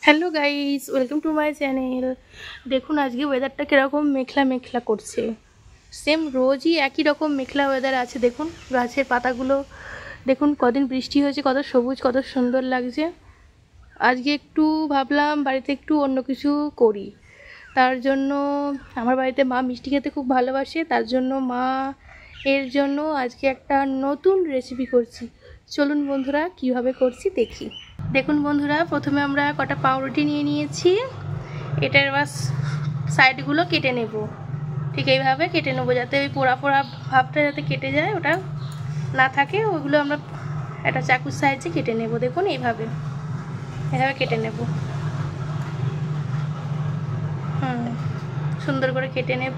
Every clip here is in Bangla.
Hello guys, welcome to my channel. দেখুন আজকে ওয়েদারটা কীরকম মেঘলা মেঘলা করছে। সেম রোজই একই রকম মেঘলা ওয়েদার আছে। দেখুন গাছের পাতাগুলো দেখুন, কদিন বৃষ্টি হয়েছে, কত সবুজ, কত সুন্দর লাগছে। আজকে একটু ভাবলাম বাড়িতে একটু অন্য কিছু করি। তার জন্য আমার বাড়িতে মা মিষ্টি খেতে খুব ভালোবাসে, তার জন্য মা এর জন্য আজকে একটা নতুন রেসিপি করছি। চলুন বন্ধুরা কিভাবে করছি দেখি। দেখুন বন্ধুরা, প্রথমে আমরা কটা পাউরুটি নিয়ে নিয়েছি। এটার এবার সাইডগুলো কেটে নেব। ঠিক এইভাবে কেটে নেবো, যাতে ওই পোড়া পোড়া ভাবটা যাতে কেটে যায়, ওটা না থাকে। ওইগুলো আমরা একটা চাকুর সাহায্যে কেটে নেব। দেখুন এইভাবে এভাবে কেটে নেব। সুন্দর করে কেটে নেব।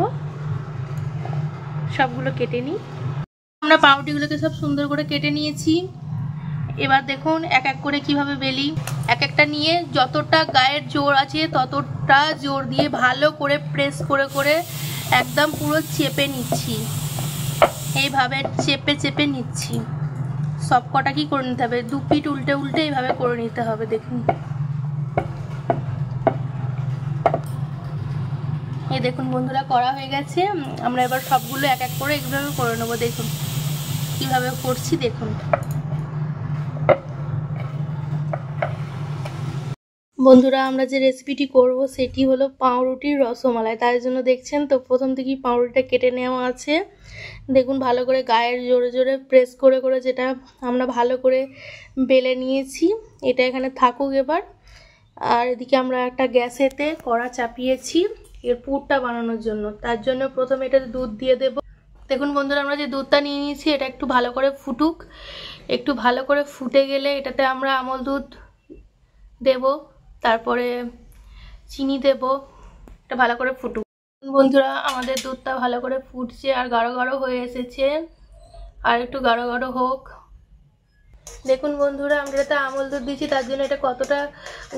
সবগুলো কেটে নিই। আমরা পাউরুটিগুলোকে সব সুন্দর করে কেটে নিয়েছি। এবার দেখুন এক এক করে কিভাবে বেলি। এক একটা নিয়ে যতটা গায়ের জোর আছে ততটা জোর দিয়ে ভালো করে প্রেস করে করে একদম পুরো চেপে নিচ্ছি। এইভাবে চেপে চেপে নিচ্ছি। সব কটা কি করে নিতে হবে, দু পিঠ উল্টে উল্টে এইভাবে করে নিতে হবে। দেখুন এই দেখুন বন্ধুরা, করা হয়ে গেছে। আমরা এবার সবগুলো এক এক করে এইভাবে করে নেবো। দেখুন কিভাবে করছি দেখুন। বন্ধুরা, আমরা যে রেসিপিটি করব সেটি হলো পাউরুটির রসমালাই। তার জন্য দেখছেন তো প্রথম থেকেই পাউরুটিটা কেটে নেওয়া আছে। দেখুন ভালো করে গায়ের জোরে জোরে প্রেস করে করে যেটা আমরা ভালো করে বেলে নিয়েছি, এটা এখানে থাকুক এবার। আর এদিকে আমরা একটা গ্যাসেতে কড়া চাপিয়েছি এর পুরটা বানানোর জন্য। তার জন্য প্রথমে এটাতে দুধ দিয়ে দেব। দেখুন বন্ধুরা, আমরা যে দুধটা নিয়ে নিয়েছি এটা একটু ভালো করে ফুটুক। একটু ভালো করে ফুটে গেলে এটাতে আমরা আমল দুধ দেব, তারপরে চিনি দেব। এটা ভালো করে ফুটুক। বন্ধুরা, আমাদের দুধটা ভালো করে ফুটছে আর গাঢ় গাঢ় হয়ে এসেছে। আর একটু গাঢ় গাঢ় হোক। দেখুন বন্ধুরা, আমরা এটাতে আমল দুধ দিচ্ছি, তার জন্য এটা কতটা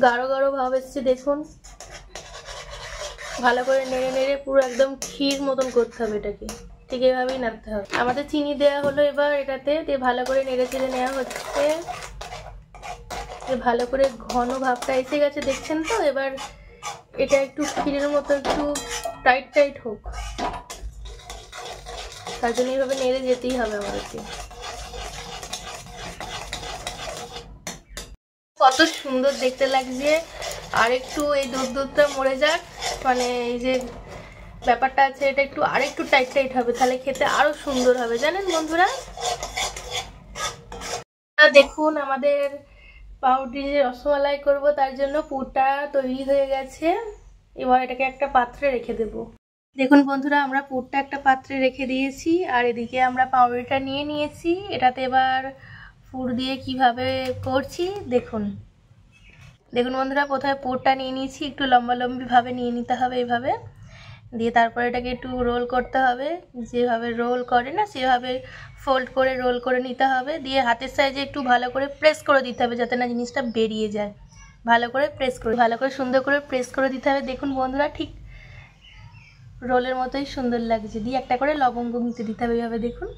গাঢ় গাঢ় ভাব এসেছে। দেখুন ভালো করে নেড়ে নেড়ে পুরো একদম ক্ষীর মতন করতে হবে এটাকে। ঠিক এইভাবেই নাড়তে হবে। আমাদের চিনি দেওয়া হলো এবার এটাতে, দিয়ে ভালো করে নেড়ে চেড়ে নেওয়া হচ্ছে। ভালো করে ঘন ভাবটা এসে গেছে, দেখছেন তো। এবার এটা একটু ক্ষীরের মতো একটু টাইট টাইট হোক, তার জন্য এইভাবে নেড়ে যেতেই হবে আমাদেরকে। কত সুন্দর দেখতে লাগছে। আর একটু এই দুধটা মরে যাক, মানে এই যে ব্যাপারটা আছে এটা একটু আর একটু টাইট টাইট হবে, তাহলে খেতে আরো সুন্দর হবে জানেন বন্ধুরা। দেখুন আমাদের পাউরুটি যে রসমালাই করব তার জন্য পুরটা তৈরি হয়ে গেছে। এবার এটাকে একটা পাত্রে রেখে দেব। দেখুন বন্ধুরা, আমরা পুরটা একটা পাত্রে রেখে দিয়েছি। আর এদিকে আমরা পাউরুটিটা নিয়ে নিয়েছি। এটাতে এবার পুর দিয়ে কিভাবে করছি দেখুন। দেখুন বন্ধুরা, প্রথমে পুরটা নিয়ে নিয়েছি, একটু লম্বা লম্বি ভাবে নিয়ে নিতে হবে এইভাবে। দিয়ে তারপরে এটাকে একটু রোল করতে হবে, যেভাবে রোল করে না সেভাবে ফোল্ড করে রোল করে নিতে হবে। দিয়ে হাতের সাইজে একটু ভালো করে প্রেস করে দিতে হবে, যাতে না জিনিসটা বেরিয়ে যায়। ভালো করে প্রেস করে ভালো করে সুন্দর করে প্রেস করে দিতে হবে। দেখুন বন্ধুরা, ঠিক রোলের মতোই সুন্দর লাগছে। দিয়ে একটা করে লবঙ্গ মিতে দিতে হবে এইভাবে। দেখুন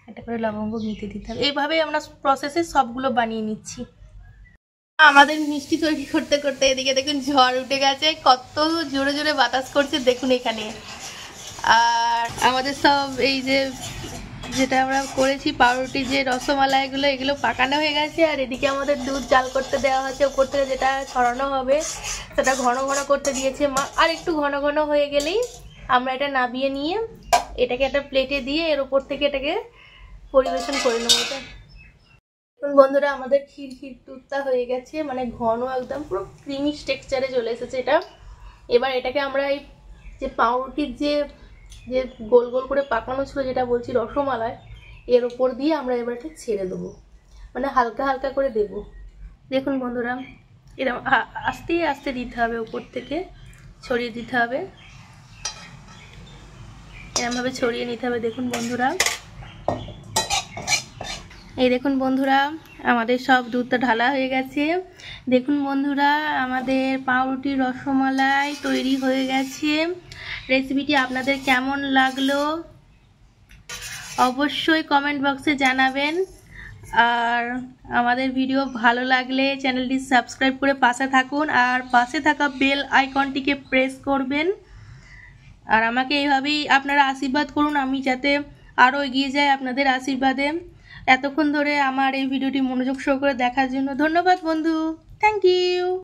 একটা করে লবঙ্গ মিতে দিতে হবে। এইভাবেই আমরা প্রসেসে সবগুলো বানিয়ে নিচ্ছি। আমাদের মিষ্টি তৈরি করতে করতে এদিকে দেখুন ঝড় উঠে গেছে, কত জোরে জোরে বাতাস করছে দেখুন এখানে। আর আমাদের সব এই যে যেটা আমরা করেছি পাউরুটি যে রসমালাইগুলো, এগুলো পাকানো হয়ে গেছে। আর এদিকে আমাদের দুধ জাল করতে দেওয়া হয়েছে, উপর থেকে যেটা ছড়ানো হবে সেটা ঘন ঘন করতে দিয়েছে মা। আর একটু ঘন ঘন হয়ে গেলেই আমরা এটা নামিয়ে নিয়ে এটাকে একটা প্লেটে দিয়ে এর উপর থেকে এটাকে পরিবেশন করে নেবো। বন্ধুরা, আমাদের ক্ষীর দুধটা হয়ে গেছে, মানে ঘন একদম পুরো ক্রিমি টেক্সচারে চলে এসেছে এটা। এবার এটাকে আমরা এই যে পাউরুটির যে যে গোল গোল করে পাকানো ছিল, যেটা বলছি রসমালাই, এর উপর দিয়ে আমরা এবার এটা ছেড়ে দেবো, মানে হালকা হালকা করে দেব। দেখুন বন্ধুরা, এরকম আস্তে আস্তে দিতে হবে, উপর থেকে ছড়িয়ে দিতে হবে, এরকমভাবে ছড়িয়ে নিতে হবে। দেখুন বন্ধুরা, এই দেখুন বন্ধুরা, আমাদের সব দুধটা ঢালা হয়ে গেছে। দেখুন বন্ধুরা, আমাদের পাউরুটির রসমালাই তৈরি হয়ে গেছে। রেসিপিটি আপনাদের কেমন লাগলো অবশ্যই কমেন্ট বক্সে জানাবেন। আর আমাদের ভিডিও ভালো লাগলে চ্যানেলটি সাবস্ক্রাইব করে পাশে থাকুন আর পাশে থাকা বেল আইকনটিকে প্রেস করবেন। আর আমাকে এইভাবেই আপনারা আশীর্বাদ করুন, আমি যাতে আরও এগিয়ে যাই আপনাদের আশীর্বাদে। এতক্ষণ ধরে আমার এই ভিডিওটি মনোযোগ সহকারে দেখার জন্য ধন্যবাদ বন্ধু। Thank you.